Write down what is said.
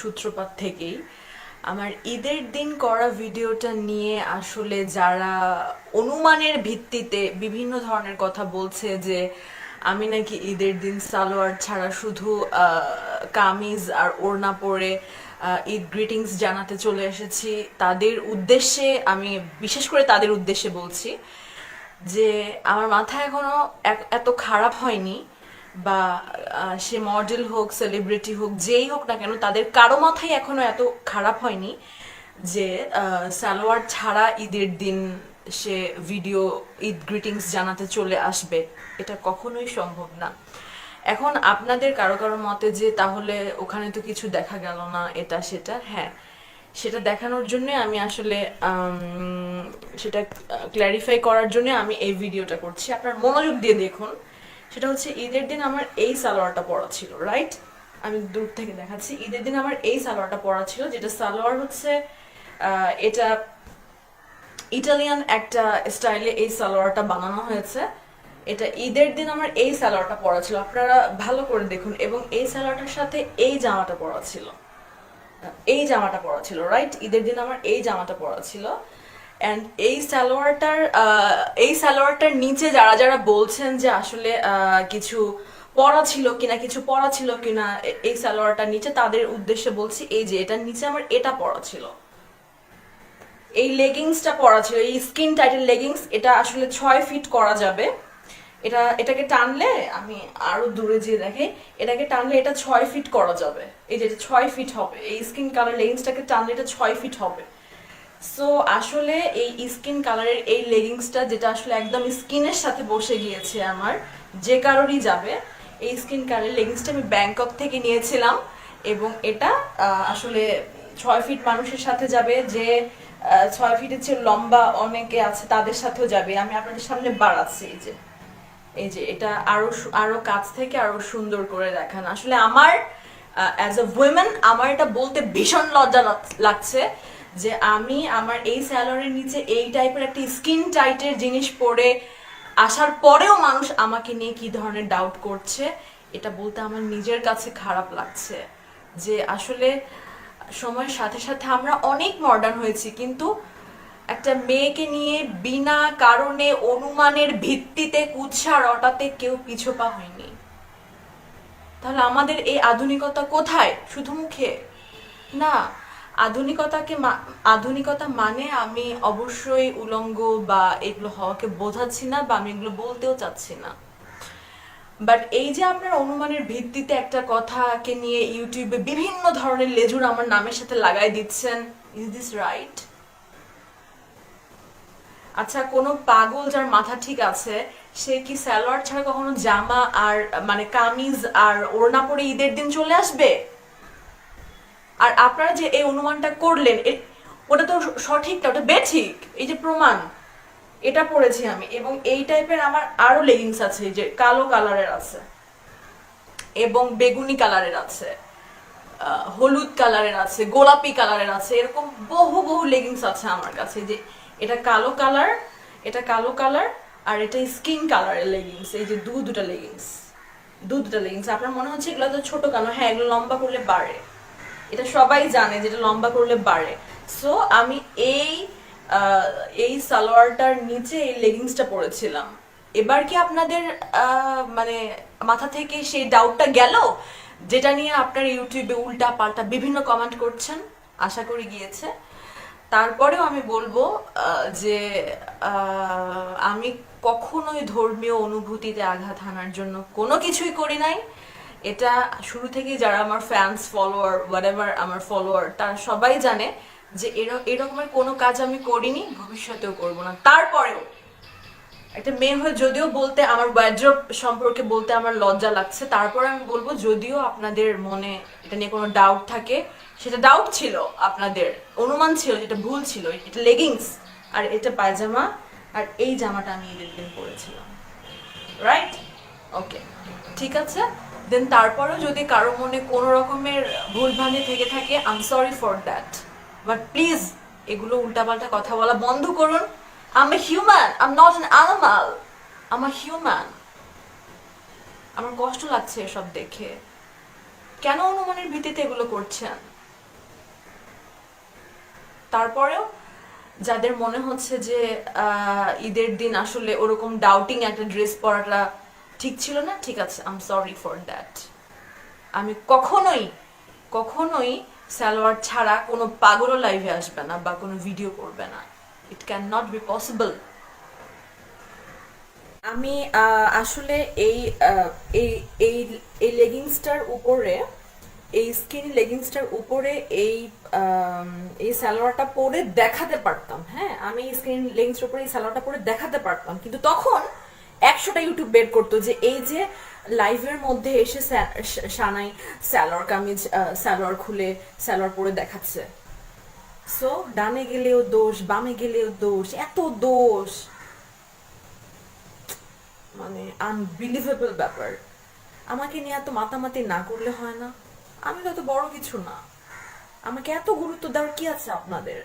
সূত্রপাত থেকেই আমার ঈদের দিন করা ভিডিওটা নিয়ে আসলে যারা অনুমানের ভিত্তিতে বিভিন্ন ধরনের কথা বলছে যে আমি নাকি ঈদের দিন সালোয়ার ছাড়া শুধু কামিজ আর ওড়না পরে ঈদ গ্রিটিংস জানাতে চলে এসেছি, তাদের উদ্দেশ্যে আমি বিশেষ করে তাদের উদ্দেশ্যে বলছি যে আমার মাথা এখনো এত খারাপ হয়নি, বা সে মডেল হোক, সেলিব্রিটি হোক, যেই হোক না কেন, তাদের কারো মাথায় এখনো এত খারাপ হয়নি যে সালোয়ার ছাড়া ঈদের দিন সে ভিডিও ঈদ গ্রিটিংস জানাতে চলে আসবে। এটা কখনোই সম্ভব না। এখন আপনাদের কারো কারো মতে যে তাহলে ওখানে তো কিছু দেখা গেল না, এটা সেটা, হ্যাঁ, সেটা দেখানোর জন্য আমি আসলে সেটা ক্ল্যারিফাই করার জন্য আমি এই ভিডিওটা করছি। আপনার মনোযোগ দিয়ে দেখুন। সেটা হচ্ছে ঈদের দিন আমার এই সালোয়ারটা পরা ছিল, রাইট? আমি দূর থেকে দেখাচ্ছি। ঈদের দিন আমার এই সালোয়ারটা পরা ছিল, যেটা সালোয়ার হচ্ছে এটা ইটালিয়ান একটা স্টাইলে এই সালোয়ারটা বানানো হয়েছে। এটা ঈদের দিন আমার এই সালোয়ারটা পরা ছিল, আপনারা ভালো করে দেখুন। এবং এই সালোয়ারটার সাথে এই জামাটা পরা ছিল, এই জামাটা পরা ছিল, রাইট? ঈদের দিন আমার এই জামাটা পরা ছিল। অ্যান্ড এই সালোয়ারটার নিচে যারা যারা বলছেন যে আসলে কিছু পরা ছিল কিনা, কিছু পরা ছিল কিনা এই সালোয়ারটার নিচে, তাদের উদ্দেশ্যে বলছি এই যে এটার নিচে আমার এটা পরা ছিল, এই লেগিংসটা পরা ছিল, এই স্কিন টাইটের লেগিংস। এটা আসলে 6 ফিট করা যাবে। এটাকে টানলে, আমি আরো দূরে যেয়ে দেখে, এটাকে টানলে এটা 6 ফিট করা যাবে। এই যে 6 ফিট হবে, এই স্কিন কালার লেগিংসটাকে টানলে এটা 6 ফিট হবে। সো আসলে এই স্কিন কালারের এই লেগিংসটা, যেটা আসলে একদম স্কিনের সাথে বসে গিয়েছে আমার, যে কারোরই যাবে, এই স্কিন কালারের লেগিংসটা আমি ব্যাংকক থেকে নিয়েছিলাম। এবং এটা আসলে 6 ফিট মানুষের সাথে যাবে, যে 6 ফিটের চেয়ে লম্বা অনেকে আছে তাদের সাথেও যাবে। আমি আপনাদের সামনে বাড়াচ্ছি, এই যে এটা আরো কাছ থেকে আরো সুন্দর করে দেখান। আসলে আমার অ্যাজ আ উইমেন আমার এটা বলতে ভীষণ লজ্জা লাগছে যে আমি আমার এই স্যালোয়ারের নিচে এই টাইপের একটা স্কিন টাইটের জিনিস পরে আসার পরেও মানুষ আমাকে নিয়ে কি ধরনের ডাউট করছে। এটা বলতে আমার নিজের কাছে খারাপ লাগছে যে আসলে সময়ের সাথে সাথে আমরা অনেক মডার্ন হয়েছি, কিন্তু একটা মেয়েকে নিয়ে বিনা কারণে অনুমানের ভিত্তিতে কুৎসা রটাতে কেউ পিছপা হয়নি। তাহলে আমাদের এই আধুনিকতা কোথায়? শুধু মুখে না। আধুনিকতা মানে আমি অবশ্যই উলঙ্গ বা এগুলো হওয়াকে বোঝাচ্ছি না, বা আমি এগুলো বলতেও চাচ্ছি না। বাট এই যে আপনার অনুমানের ভিত্তিতে একটা কথাকে নিয়ে ইউটিউবে বিভিন্ন ধরনের লেজুর আমার নামের সাথে লাগাই দিচ্ছেন, ইজ দিস রাইট? আচ্ছা, কোনো পাগল যার মাথা ঠিক আছে সে কি সালোয়ার ছাড়া কখনো জামা আর মানে কামিজ আর ওড়না পরে ঈদের দিন চলে আসবে? আর আপনারা যে এই অনুমানটা করলেন, ওটা তো সঠিক না, ওটা বেঠিক। এই যে প্রমাণ, এটা পরেছি আমি। এবং এই টাইপের আমার আরো লেগিংস আছে, যে কালো কালারের আছে এবং বেগুনি কালারের আছে, হলুদ কালারের আছে, গোলাপি কালারের আছে, এরকম বহু বহু লেগিংস আছে আমার কাছে। যে এটা কালো কালার, এটা কালো কালার, আর এটা স্কিন কালারের লেগিংস। এই যে দুটা লেগিংস। আপনার মনে হচ্ছে এগুলো তো ছোট কেন? হ্যাঁ, এগুলো লম্বা করলে বাড়ে, এটা সবাই জানে যেটা লম্বা করলে বাড়ে। সো আমি এই সালোয়ারটার নিচে এই লেগিংসটা পরেছিলাম। এবার কি আপনাদের মানে মাথা থেকে সেই ডাউটটা গেল, যেটা নিয়ে আপনার ইউটিউবে উল্টা পাল্টা বিভিন্ন কমেন্ট করছেন? আশা করি গিয়েছে। তারপরেও আমি বলবো যে আমি কখনোই ধর্মীয় অনুভূতিতে আঘাত হানার জন্য কোনো কিছুই করি নাই। এটা শুরু থেকেই যারা আমার ফ্যান্স, ফলোয়ার, হোয়াটএভার আমার ফলোয়ার, তারা সবাই জানে যে এরকমের কোনো কাজ আমি করিনি, ভবিষ্যতেও করব না। তারপরেও একটা মেয়ে হয়ে যদিও বলতে আমার ওয়ার্ড্রোব সম্পর্কে বলতে আমার লজ্জা লাগছে, তারপরে আমি বলবো যদিও আপনাদের মনে এটা নিয়ে কোনো ডাউট থাকে, সেটা ডাউট ছিল, আপনাদের অনুমান ছিল, যেটা ভুল ছিল। এটা লেগিংস আর এটা পায়জামা, আর এই জামাটা আমি ঈদের দিন পরেছিলাম, রাইট? ওকে, ঠিক আছে। দেন তারপরেও যদি কারো মনে কোনো রকমের ভুলভ্রান্তি থেকে থাকে, I am sorry for that. But please এগুলো উল্টাপাল্টা কথা বলা বন্ধ করুন। I'm a human, I'm not an animal. I'm a human. আমার কষ্ট লাগছে এসব দেখে। কেন অনুমানের ভিত্তিতে এগুলো করছেন? তারপরেও যাদের মনে হচ্ছে যে ঈদের দিন আসলে ওরকম ডাউটিং একটা ড্রেস পরাটা ঠিক ছিল না, ঠিক আছে, I am sorry for that. আমি কখনোই কখনোই সালোয়ার ছাড়া কোনো পাগলও লাইভে আসবে না বা কোনো ভিডিও করবে না। It can not be possible. আমি আসলে এই এই এই এই লেগিংসটার উপরে, এই স্কিনি লেগিংসটার উপরে এই সালোয়ারটা পরে দেখাতে পারতাম। হ্যাঁ, আমি এই স্কিনি লেগিংসটার উপরে এই সালোয়ারটা পরে দেখাতে পারতাম, কিন্তু তখন 100টা ইউটিউব বের করতো যে এই যে লাইভের মধ্যে এসে সানাই সালোয়ার কামিজ, সালোয়ার খুলে সালোয়ার পরে দেখাচ্ছে। সো ডানে গেলেও দোষ, বামে গেলেও দোষ, এত দোষ, মানে আনবিলিভেবল ব্যাপার। আমাকে নিয়ে এত মাতামাতি না করলে হয় না? আমি তো এত বড় কিছু না, আমাকে এত গুরুত্ব দেওয়ার কি আছে আপনাদের?